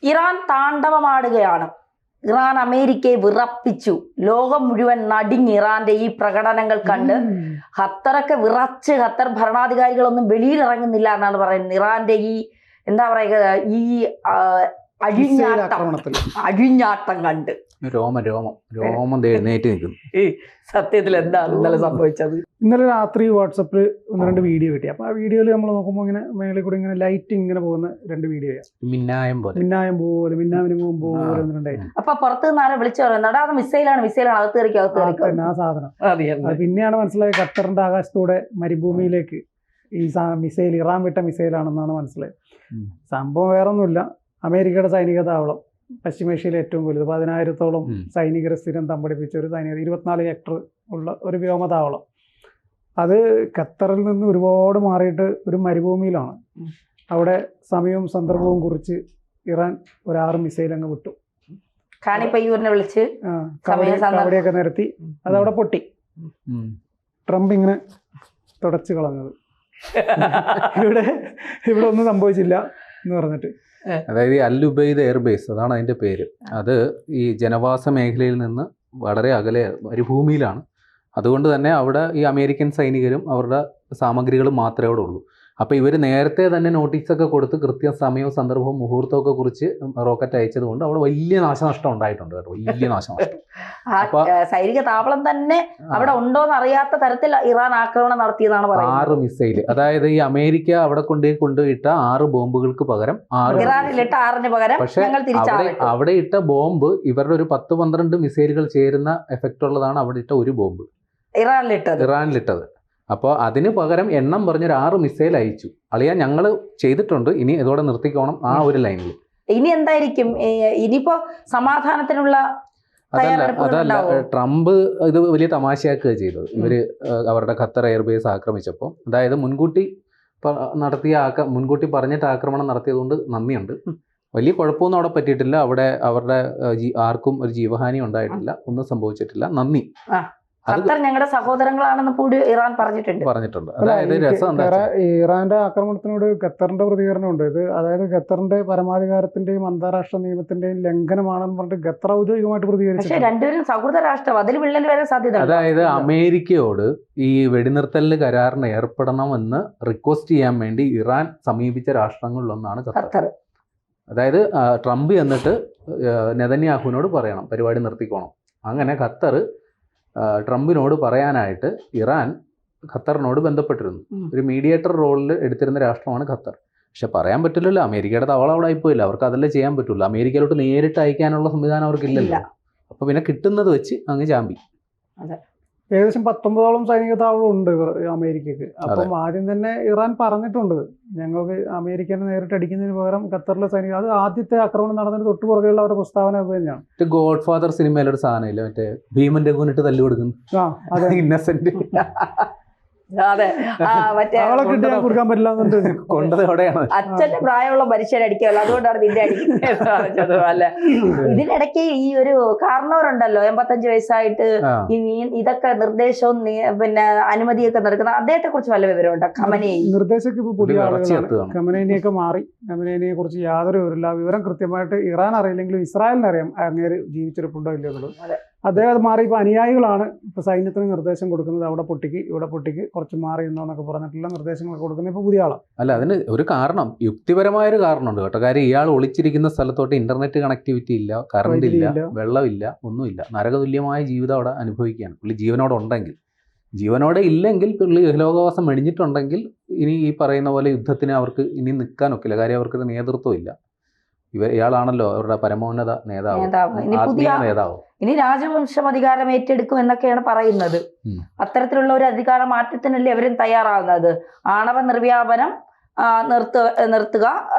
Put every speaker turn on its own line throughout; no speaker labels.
Iran താണ്ഡവമാടുകയാണ്. Iran അമേരിക്കയെ വിറപ്പിച്ചു. ലോകം മുഴുവൻ നടുങ്ങി ഇറാന്റെ ഈ പ്രകടനങ്ങൾ കണ്ട്. ഖത്തറൊക്കെ വിറച്ച് ഖത്തർ ഭരണാധികാരികളൊന്നും വെളിയിലിറങ്ങുന്നില്ല എന്നാണ് പറയുന്നത്. ഇറാന്റെ ഈ എന്താ പറയുക, ഈ അഴിഞ്ഞാട്ടം കണ്ട്
രോമം എഴുന്നേറ്റ് നിൽക്കുന്നു.
സത്യത്തിൽ എന്താണ് ഇന്നലെ സംഭവിച്ചത്?
ഇന്നലെ രാത്രി വാട്സപ്പിൽ 1-2 വീഡിയോ കിട്ടി. അപ്പൊ ആ വീഡിയോയിൽ നമ്മൾ നോക്കുമ്പോൾ ഇങ്ങനെ മേളിൽ കൂടെ ഇങ്ങനെ ലൈറ്റ് ഇങ്ങനെ പോകുന്ന 2 വീഡിയോ,
മിന്നായം പോലെ
മിന്നാമിനുങ്ങും പോലെ 1-2.
അപ്പൊ പുറത്ത് നിന്ന് ആരെ വിളിച്ചു പറയുന്നത് അത് മിസൈലാണ് അകത്ത് കയറിക്കും
ആ സാധനം. അത് പിന്നെയാണ് മനസ്സിലായത് ഖത്തറിന്റെ ആകാശത്തൂടെ മരുഭൂമിയിലേക്ക് ഈ മിസൈൽ, ഇറാൻ വിട്ട മിസൈലാണെന്നാണ് മനസ്സിലായത്. സംഭവം വേറൊന്നുമില്ല, അമേരിക്കയുടെ സൈനിക താവളം, പശ്ചിമേഷ്യയിലെ ഏറ്റവും വലുത്, 10,000-ഓളം സൈനികരെ സ്ഥിരം തമ്പടിപ്പിച്ച ഒരു സൈനിക, 24 ഹെക്ടർ ഉള്ള ഒരു വ്യോമതാവളം. അത് ഖത്തറിൽ നിന്ന് ഒരുപാട് മാറിയിട്ട് ഒരു മരുഭൂമിയിലാണ്. അവിടെ സമയവും സന്ദർഭവും കുറിച്ച് ഇറാൻ ഒരു 6 മിസൈൽ അങ്ങ് വിട്ടു.
കാണിപ്പയ്യൂരിനെ വിളിച്ച്
കവടിയൊക്കെ നിരത്തി. അതവിടെ പൊട്ടി. ട്രംപ് ഇങ്ങനെ തുടച്ചു കളഞ്ഞത്. ഇവിടെ ഒന്നും സംഭവിച്ചില്ല എന്ന് പറഞ്ഞിട്ട്.
അതായത് ഈ അൽ ഉബൈദ് എയർബേസ്, അതാണ് അതിൻ്റെ പേര്. അത് ഈ ജനവാസ മേഖലയിൽ നിന്ന് വളരെ അകലെ മരുഭൂമിയിലാണ്. അതുകൊണ്ട് തന്നെ അവിടെ ഈ അമേരിക്കൻ സൈനികരും അവരുടെ സാമഗ്രികളും മാത്രമേ അവിടെ ഉള്ളൂ. അപ്പോൾ ഇവർ നേരത്തെ തന്നെ നോട്ടീസൊക്കെ കൊടുത്ത് കൃത്യം സമയവും സന്ദർഭവും മുഹൂർത്തമൊക്കെ കുറിച്ച് റോക്കറ്റ് അയച്ചത് കൊണ്ട് അവിടെ വലിയ നാശനഷ്ടം ഉണ്ടായിട്ടുണ്ട് കേട്ടോ, വലിയ നാശനഷ്ടം.
സൈനിക താവളം തന്നെ അവിടെ ഉണ്ടോന്ന് അറിയാത്ത തരത്തിൽ ഇറാൻ ആക്രമണം നടത്തിയതാണ് പറയുന്നത്.
6 മിസൈല്, അതായത് ഈ അമേരിക്ക അവിടെ കൊണ്ടുപോയിട്ട 6 ബോംബുകൾക്ക് പകരം
6 പകരം,
പക്ഷെ അവിടെ ഇട്ട ബോംബ് ഇവരുടെ ഒരു 10-12 മിസൈലുകൾ ചേരുന്ന എഫക്റ്റ് ഉള്ളതാണ് അവിടെ ഇട്ട ഒരു ബോംബ് ഇറാനിലിട്ടത്. അപ്പോൾ അതിന് പകരം എണ്ണം പറഞ്ഞൊരു 6 മിസൈൽ അയച്ചു. അളിയാ ഞങ്ങൾ ചെയ്തിട്ടുണ്ട്, ഇനി ഇതോടെ നിർത്തിക്കോണം ആ ഒരു ലൈനിൽ.
ഇനി എന്തായിരിക്കും ഇനിയിപ്പോ സമാധാനത്തിനുള്ള?
അതല്ല, ട്രംപ് ഇത് വലിയ തമാശയാക്കുക ചെയ്തത്. ഇവര് അവരുടെ ഖത്തർ എയർബേസ് ആക്രമിച്ചപ്പോൾ, അതായത് മുൻകൂട്ടി പറഞ്ഞിട്ട് ആക്രമണം നടത്തിയത് കൊണ്ട് നന്ദിയുണ്ട്, വലിയ കുഴപ്പമൊന്നും അവിടെ പറ്റിയിട്ടില്ല, അവിടെ അവരുടെ ആർക്കും ഒരു ജീവഹാനി ഉണ്ടായിട്ടില്ല, ഒന്നും സംഭവിച്ചിട്ടില്ല, നന്ദി,
ഖത്തർ ഞങ്ങളുടെ സഹോദരങ്ങളാണെന്ന് കൂടി ഇറാൻ പറഞ്ഞിട്ടുണ്ട്.
അതായത്
ഇറാന്റെ ആക്രമണത്തിനോട് ഖത്തറിന്റെ പ്രതികരണമുണ്ട്. ഇത് അതായത് ഖത്തറിന്റെ പരമാധികാരത്തിന്റെയും അന്താരാഷ്ട്ര നിയമത്തിന്റെയും ലംഘനമാണെന്ന് പറഞ്ഞിട്ട് ഖത്തർ ഔദ്യോഗികമായിട്ട് പ്രതികരിച്ചു.
രണ്ടുപേരും സൗഹൃദ രാഷ്ട്രം, അതിൽ വിള്ളൽ വരാൻ സാധ്യത.
അതായത് അമേരിക്കയോട് ഈ വെടിനിർത്തലിന് കരാറിന് ഏർപ്പെടണമെന്ന് റിക്വസ്റ്റ് ചെയ്യാൻ വേണ്ടി ഇറാൻ സമീപിച്ച രാഷ്ട്രങ്ങളിലൊന്നാണ് ഖത്തർ. അതായത് ട്രംപ് എന്നിട്ട് നെതന്യാഹുവിനോട് പറയണം പരിപാടി നിർത്തിക്കോണം. അങ്ങനെ ഖത്തർ ട്രംപിനോട് പറയാനായിട്ട് ഇറാൻ ഖത്തറിനോട് ബന്ധപ്പെട്ടിരുന്നു. ഒരു മീഡിയേറ്റർ റോളിൽ എടുത്തിരുന്ന രാഷ്ട്രമാണ് ഖത്തർ. പക്ഷെ പറയാൻ പറ്റില്ലല്ലോ, അമേരിക്കയുടെ തവള അവിടെ ആയിപ്പോയില്ല, അവർക്ക് അതല്ലേ ചെയ്യാൻ പറ്റുള്ളൂ. അമേരിക്കയിലോട്ട് നേരിട്ട് അയക്കാനുള്ള സംവിധാനം അവർക്കില്ലല്ലോ. അപ്പൊ പിന്നെ കിട്ടുന്നത് വെച്ച് അങ്ങ് ചാമ്പി.
ഏകദേശം 19ഓളം സൈനിക താവളം ഉണ്ട് അമേരിക്കക്ക്. അപ്പം ആദ്യം തന്നെ ഇറാൻ പറഞ്ഞിട്ടുണ്ട്, ഞങ്ങൾക്ക് അമേരിക്കനെ നേരിട്ട് അടിക്കുന്നതിന് പകരം ഖത്തറിലെ സൈനിക, അത് ആദ്യത്തെ ആക്രമണം നടന്നതിന് തൊട്ടു പുറകെയുള്ള അവരുടെ പ്രസ്താവന അത് തന്നെയാണ്.
ഗോഡ് ഫാദർ സിനിമയിലെ ഒരു സാധനമില്ല, മറ്റേ ഭീമന്റെ കൂനിട്ട് തല്ലു കൊടുക്കുന്നു, ഇന്നസെന്റ്.
കൊടുക്കാൻ പറ്റില്ല.
അച്ഛന്റെ പ്രായമുള്ള മനുഷ്യരടിക്കുമല്ലോ, അതുകൊണ്ടാണ് നിന്റെ അടിക്കുന്നത്. അല്ല, ഇതിനിടയ്ക്ക് ഈ ഒരു കാരണവരുണ്ടല്ലോ, 85 വയസ്സായിട്ട് ഇതൊക്കെ നിർദ്ദേശവും പിന്നെ അനുമതിയൊക്കെ നടക്കുന്ന അദ്ദേഹത്തെ കുറിച്ച് വല്ല വിവരമുണ്ടോ? ഖമനേയി
നിർദ്ദേശമൊക്കെ ഇപ്പൊ പുതിയ ആളുകളാണ്. ഖമനേനിയൊക്കെ മാറി. ഖമനേനിയെ കുറിച്ച് യാതൊരു വിവരം കൃത്യമായിട്ട് ഇറാൻ അറിയില്ലെങ്കിലും ഇസ്രായേലിന് അറിയാം അങ്ങേര് ജീവിച്ചിരിപ്പുണ്ടോ ഇല്ലയോ എന്നുള്ളത്. അദ്ദേഹം മാറി ഇപ്പൊ അനുയായികളാണ് ഇപ്പൊ സൈന്യത്തിന് നിർദ്ദേശം കൊടുക്കുന്നത്, അവിടെ പൊട്ടിക്ക് ഇവിടെ പൊട്ടിക്ക് കുറച്ച് മാറി എന്നൊക്കെ പറഞ്ഞിട്ടുള്ള നിർദ്ദേശങ്ങളൊക്കെ കൊടുക്കുന്നത് ഇപ്പൊ പുതിയ ആളാണ്.
അല്ല, അതിന് ഒരു കാരണം, യുക്തിപരമായൊരു കാരണമുണ്ട് കേട്ടോ. കാര്യം ഇയാൾ ഒളിച്ചിരിക്കുന്ന സ്ഥലത്തോട്ട് ഇന്റർനെറ്റ് കണക്ടിവിറ്റി ഇല്ല, കറണ്ട് ഇല്ല, വെള്ളമില്ല, ഒന്നുമില്ല, നരകതുല്യമായ ജീവിതം അവിടെ അനുഭവിക്കുകയാണ് പുള്ളി. ജീവനോടെ ഉണ്ടെങ്കിൽ, ജീവനോടെ ഇല്ലെങ്കിൽ പുള്ളി ലോകവാസം മെടിഞ്ഞിട്ടുണ്ടെങ്കിൽ ഇനി ഈ പറയുന്ന പോലെ യുദ്ധത്തിന് അവർക്ക് ഇനി നിൽക്കാനൊക്കില്ല. കാര്യം അവർക്കൊരു നേതൃത്വം ഇല്ല. ഇയാളാണല്ലോ അവരുടെ പരമോന്നത നേതാവ്.
ഇനി രാജവംശം അധികാരം ഏറ്റെടുക്കും എന്നൊക്കെയാണ് പറയുന്നത്. അത്തരത്തിലുള്ള ഒരു അധികാര മാറ്റത്തിനല്ലേ അവരും തയ്യാറാകുന്നത്. ആണവ നിർവ്യാപനം നിർത്തുക,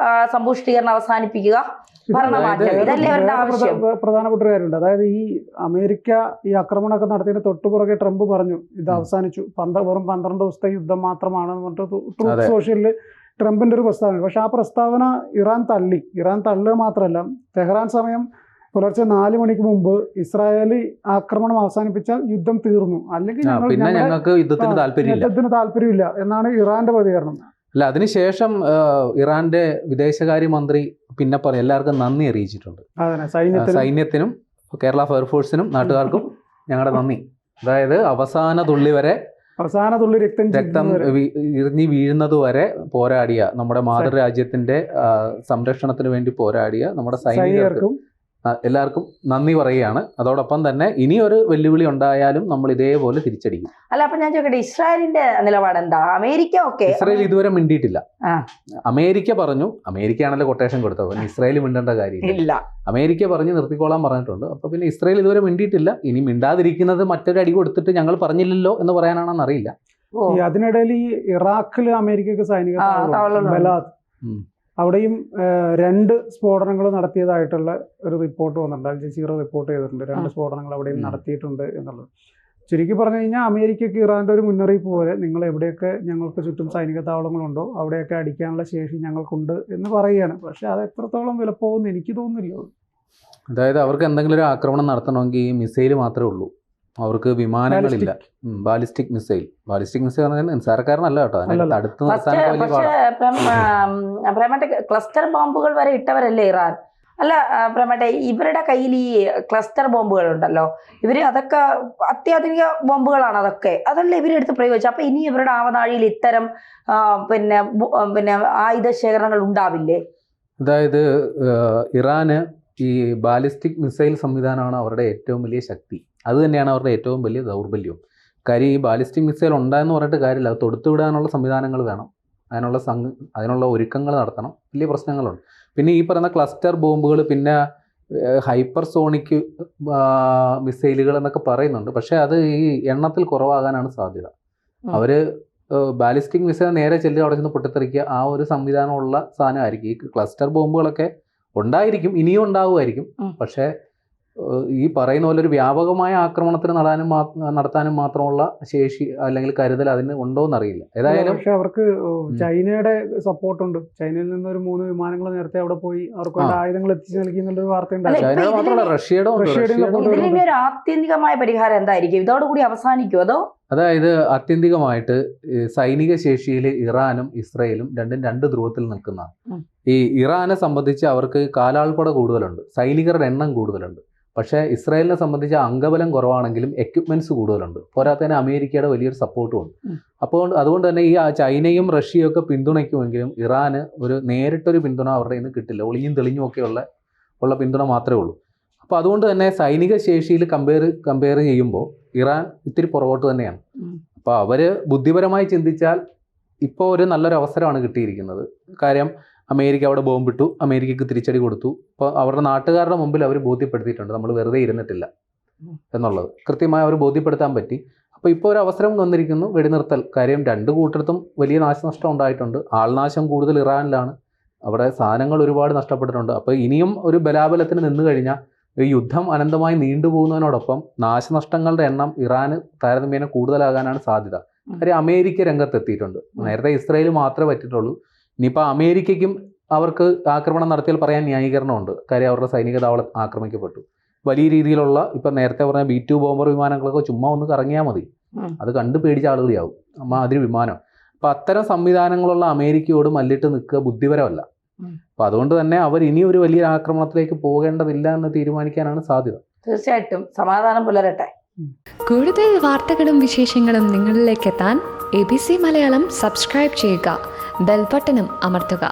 സമ്പുഷ്ടീകരണം അവസാനിപ്പിക്കുക, ഭരണമാറ്റം, ഇതല്ലേ അവരുടെ ആവശ്യം.
പ്രധാനപ്പെട്ട ഒരു കാര്യമുണ്ട്. അതായത് ഈ അമേരിക്ക ഈ ആക്രമണമൊക്കെ നടത്തിയതിന് തൊട്ടുപുറകെ ട്രംപ് പറഞ്ഞു ഇത് അവസാനിച്ചു, വെറും 12 ദിവസത്തെ യുദ്ധം മാത്രമാണെന്ന് പറഞ്ഞിട്ട് ട്രൂത്ത് സോഷ്യലിൽ ട്രംപിന്റെ ഒരു പ്രസ്താവന. പക്ഷെ ആ പ്രസ്താവന ഇറാൻ തള്ളുക മാത്രമല്ല, തെഹ്റാൻ സമയം പുലർച്ചെ 4 മണിക്ക് മുമ്പ് ഇസ്രായേൽ ആക്രമണം അവസാനിപ്പിച്ചാൽ യുദ്ധം തീർന്നു, അല്ലെങ്കിൽ
ഞങ്ങൾക്ക് യുദ്ധത്തിന് താല്പര്യമില്ല
എന്നാണ് ഇറാന്റെ പ്രതികരണം.
അല്ല, അതിനുശേഷം ഇറാന്റെ വിദേശകാര്യമന്ത്രി പിന്നെ എല്ലാവർക്കും നന്ദി അറിയിച്ചിട്ടുണ്ട്. സൈന്യത്തിനും കേരള ഫയർഫോഴ്സിനും നാട്ടുകാർക്കും ഞങ്ങളുടെ നന്ദി. അതായത് അവസാന തുള്ളി രക്തം ഇറിഞ്ഞി വീഴുന്നത് വരെ പോരാടിയ നമ്മുടെ മാതൃരാജ്യത്തിന്റെ സംരക്ഷണത്തിന് വേണ്ടി പോരാടിയ നമ്മുടെ സൈനികർക്കും എല്ലാവർക്കും നന്ദി പറയുകയാണ്. അതോടൊപ്പം തന്നെ ഇനിയൊരു വെല്ലുവിളി ഉണ്ടായാലും നമ്മൾ ഇതേപോലെ തിരിച്ചടിക്കും.
അല്ല, അപ്പൊ ഞാൻ ചോദിക്കട്ടെ, ഇസ്രായേലിന്റെ നിലപാട് എന്താ? അമേരിക്ക
ഇസ്രായേൽ ഇതുവരെ മിണ്ടിയിട്ടില്ല. അമേരിക്ക പറഞ്ഞു, അമേരിക്കയാണല്ലോ കൊട്ടേഷൻ കൊടുത്തത്, ഇസ്രായേൽ മിണ്ടേണ്ട കാര്യമില്ല. അമേരിക്ക പറഞ്ഞ് നിർത്തിക്കോളാൻ പറഞ്ഞിട്ടുണ്ട്. അപ്പൊ പിന്നെ ഇസ്രായേൽ ഇതുവരെ മിണ്ടിയിട്ടില്ല. ഇനി മിണ്ടാതിരിക്കുന്നത് മറ്റൊരു അടി കൊടുത്തിട്ട് ഞങ്ങൾ പറഞ്ഞില്ലല്ലോ എന്ന് പറയാനാണെന്ന് അറിയില്ല.
അതിനിടയിൽ ഈ ഇറാഖില് അമേരിക്കക്ക് സൈനിക അവിടെയും 2 സ്ഫോടനങ്ങൾ നടത്തിയതായിട്ടുള്ള ഒരു റിപ്പോർട്ട് വന്നിട്ടുണ്ട്. അൽ ജസീറ റിപ്പോർട്ട് ചെയ്തിട്ടുണ്ട് 2 സ്ഫോടനങ്ങൾ അവിടെയും നടത്തിയിട്ടുണ്ട് എന്നുള്ളത്. ചുരുക്കി പറഞ്ഞു കഴിഞ്ഞാൽ അമേരിക്കക്ക് ഇറാന്റെ ഒരു മുന്നറിയിപ്പ് പോലെ നിങ്ങൾ എവിടെയൊക്കെ ഞങ്ങൾക്ക് ചുറ്റും സൈനിക താവളങ്ങളുണ്ടോ അവിടെയൊക്കെ അടിക്കാനുള്ള ശേഷി ഞങ്ങൾക്കുണ്ട് എന്ന് പറയുകയാണ്. പക്ഷെ അത് എത്രത്തോളം വിലപ്പോകുമെന്ന് എനിക്ക് തോന്നുന്നില്ല.
അതായത് അവർക്ക് എന്തെങ്കിലും ഒരു ആക്രമണം നടത്തണമെങ്കിൽ ഈ മിസൈൽ മാത്രമേ ഉള്ളൂ, അവർക്ക് വിമാനങ്ങളില്ല. ബാലിസ്റ്റിക് മിസൈൽ നിസ്സാരക്കാരനല്ല കേട്ടോ, അടുത്ത്
നിർത്താൻ ക്ലസ്റ്റർ ബോംബുകൾ വരെ ഇട്ടവരല്ലേ ഇറാൻ? അല്ല പ്രേമട്ടെ, ഇവരുടെ കയ്യിൽ ഈ ക്ലസ്റ്റർ ബോംബുകൾ ഉണ്ടല്ലോ, ഇവര് അതൊക്കെ അത്യാധുനിക ബോംബുകളാണ്, അതല്ലേ ഇവരെടുത്ത് പ്രയോഗിച്ചത്. അപ്പൊ ഇനി ഇവരുടെ ആവനാഴിയിൽ ഇത്തരം പിന്നെ ആയുധ ശേഖരണങ്ങൾ ഉണ്ടാവില്ലേ?
അതായത് ഇറാന് ഈ ബാലിസ്റ്റിക് മിസൈൽ സംവിധാനമാണ് അവരുടെ ഏറ്റവും വലിയ ശക്തി. അത് തന്നെയാണ് അവരുടെ ഏറ്റവും വലിയ ദൗർബല്യവും. കാര്യം ഈ ബാലിസ്റ്റിക് മിസൈൽ ഉണ്ടായെന്ന് പറഞ്ഞിട്ട് കാര്യമില്ല, അത് തൊടുത്തുവിടാനുള്ള സംവിധാനങ്ങൾ വേണം, അതിനുള്ള ഒരുക്കങ്ങൾ നടത്തണം, വലിയ പ്രശ്നങ്ങളുണ്ട്. പിന്നെ ഈ പറയുന്ന ക്ലസ്റ്റർ ബോംബുകൾ, പിന്നെ ഹൈപ്പർസോണിക് മിസൈലുകൾ എന്നൊക്കെ പറയുന്നുണ്ട്. പക്ഷേ അത് ഈ എണ്ണത്തിൽ കുറവാകാനാണ് സാധ്യത. അവർ ബാലിസ്റ്റിക് മിസൈൽ നേരെ ചെല്ലുക, അവിടെ നിന്ന് പൊട്ടിത്തെറിക്കുക, ആ ഒരു സംവിധാനമുള്ള സാധനമായിരിക്കും. ഈ ക്ലസ്റ്റർ ബോംബുകളൊക്കെ ഉണ്ടായിരിക്കും, ഇനിയും ഉണ്ടാവുമായിരിക്കും. പക്ഷേ ഈ പറയുന്ന പോലെ ഒരു വ്യാപകമായ ആക്രമണത്തിന് നടത്താനും മാത്രമുള്ള ശേഷി അല്ലെങ്കിൽ കരുതൽ അതിന് ഉണ്ടോന്ന് അറിയില്ല. ഏതായാലും
പക്ഷെ അവർക്ക് ചൈനയുടെ സപ്പോർട്ട് ഉണ്ട്. ചൈനയിൽ നിന്ന് ഒരു 3 വിമാനങ്ങൾ നേരത്തെ അവിടെ പോയി അവർക്ക് ആയുധങ്ങൾ എത്തിച്ചു നൽകിയെന്നുള്ളൊരു വാർത്തയുണ്ട്.
ചൈനയുടെ മാത്രമല്ല, റഷ്യയുടെ
ഒരു ആത്യന്തികമായ പരിഹാരം എന്തായിരിക്കും? ഇതോടുകൂടി അവസാനിക്കും അതോ?
അതായത് ആത്യന്തികമായിട്ട് സൈനിക ശേഷിയിൽ ഇറാനും ഇസ്രയേലും രണ്ടും 2 ധ്രുവത്തിൽ നിൽക്കുന്നതാണ്. ഈ ഇറാനെ സംബന്ധിച്ച് അവർക്ക് കാലാൾപ്പട കൂടുതലുണ്ട്, സൈനികരുടെ എണ്ണം കൂടുതലുണ്ട്. പക്ഷേ ഇസ്രായേലിനെ സംബന്ധിച്ച് അംഗബലം കുറവാണെങ്കിലും എക്യുപ്മെന്റ്സ് കൂടുതലുണ്ട്. പോരാത്തതിന് അമേരിക്കയുടെ വലിയൊരു സപ്പോർട്ടും ഉണ്ട്. അതുകൊണ്ട് തന്നെ ഈ ചൈനയും റഷ്യയും ഒക്കെ പിന്തുണയ്ക്കുമെങ്കിലും ഇറാന് ഒരു നേരിട്ടൊരു പിന്തുണ അവരുടെ നിന്ന് കിട്ടില്ല. ഒളിഞ്ഞും തെളിഞ്ഞും ഒക്കെ ഉള്ള പിന്തുണ മാത്രമേ ഉള്ളൂ. അപ്പോൾ അതുകൊണ്ട് തന്നെ സൈനിക ശേഷിയിൽ കമ്പയർ ചെയ്യുമ്പോൾ ഇറാൻ ഇത്തിരി പുറകോട്ട് തന്നെയാണ്. അപ്പോൾ അവർ ബുദ്ധിപരമായി ചിന്തിച്ചാൽ ഇപ്പോൾ ഒരു നല്ലൊരു അവസരമാണ് കിട്ടിയിരിക്കുന്നത്. കാര്യം അമേരിക്ക അവിടെ ബോംബിട്ടു, അമേരിക്കക്ക് തിരിച്ചടി കൊടുത്തു. അപ്പോൾ അവരുടെ നാട്ടുകാരുടെ മുമ്പിൽ അവർ ബോധ്യപ്പെടുത്തിയിട്ടുണ്ട് നമ്മൾ വെറുതെ ഇരുന്നിട്ടില്ല എന്നുള്ളത് കൃത്യമായി അവർ ബോധ്യപ്പെടുത്താൻ പറ്റി. അപ്പോൾ ഇപ്പോൾ ഒരു അവസരം വന്നിരിക്കുന്നു, വെടിനിർത്തൽ. കാര്യം 2 കൂട്ടർക്കും വലിയ നാശനഷ്ടം ഉണ്ടായിട്ടുണ്ട്. ആൾനാശം കൂടുതൽ ഇറാനിലാണ്, അവിടെ സാധനങ്ങൾ ഒരുപാട് നഷ്ടപ്പെട്ടിട്ടുണ്ട്. അപ്പോൾ ഇനിയും ഒരു ബലാബലത്തിന് നിന്ന് കഴിഞ്ഞാൽ ഈ യുദ്ധം അനന്തമായി നീണ്ടുപോകുന്നതിനോടൊപ്പം നാശനഷ്ടങ്ങളുടെ എണ്ണം ഇറാന് താരതമ്യേന കൂടുതലാകാനാണ് സാധ്യത. കാര്യം അമേരിക്ക രംഗത്തെത്തിയിട്ടുണ്ട്. നേരത്തെ ഇസ്രായേൽ മാത്രമേ പറ്റിയിട്ടുള്ളൂ. ഇനിയിപ്പോൾ അമേരിക്കയ്ക്കും അവർക്ക് ആക്രമണം നടത്തിയാൽ പറയാൻ ന്യായീകരണമുണ്ട്. കാര്യം അവരുടെ സൈനിക താവളം ആക്രമിക്കപ്പെട്ടു. വലിയ രീതിയിലുള്ള ഇപ്പം നേരത്തെ പറഞ്ഞ B-2 ബോംബർ വിമാനങ്ങളൊക്കെ ചുമ്മാ ഒന്ന് കറങ്ങിയാൽ മതി, അത് കണ്ട് പേടിച്ച ആളുകളാവും അതിന് വിമാനം. അപ്പം അത്തരം സംവിധാനങ്ങളുള്ള അമേരിക്കയോട് മല്ലിട്ട് നിൽക്കുക ബുദ്ധിപരമല്ല. അപ്പം അതുകൊണ്ട് തന്നെ അവർ ഇനി ഒരു വലിയ ആക്രമണത്തിലേക്ക് പോകേണ്ടതില്ല എന്ന് തീരുമാനിക്കാനാണ് സാധ്യത.
തീർച്ചയായിട്ടും സമാധാനം പുലരട്ടെ.
കൂടുതൽ വാർത്തകളും വിശേഷങ്ങളും നിങ്ങളിലേക്ക് എത്താൻ ABC മലയാളം സബ്സ്ക്രൈബ് ചെയ്യുക, ബെൽ ബട്ടണും അമർത്തുക.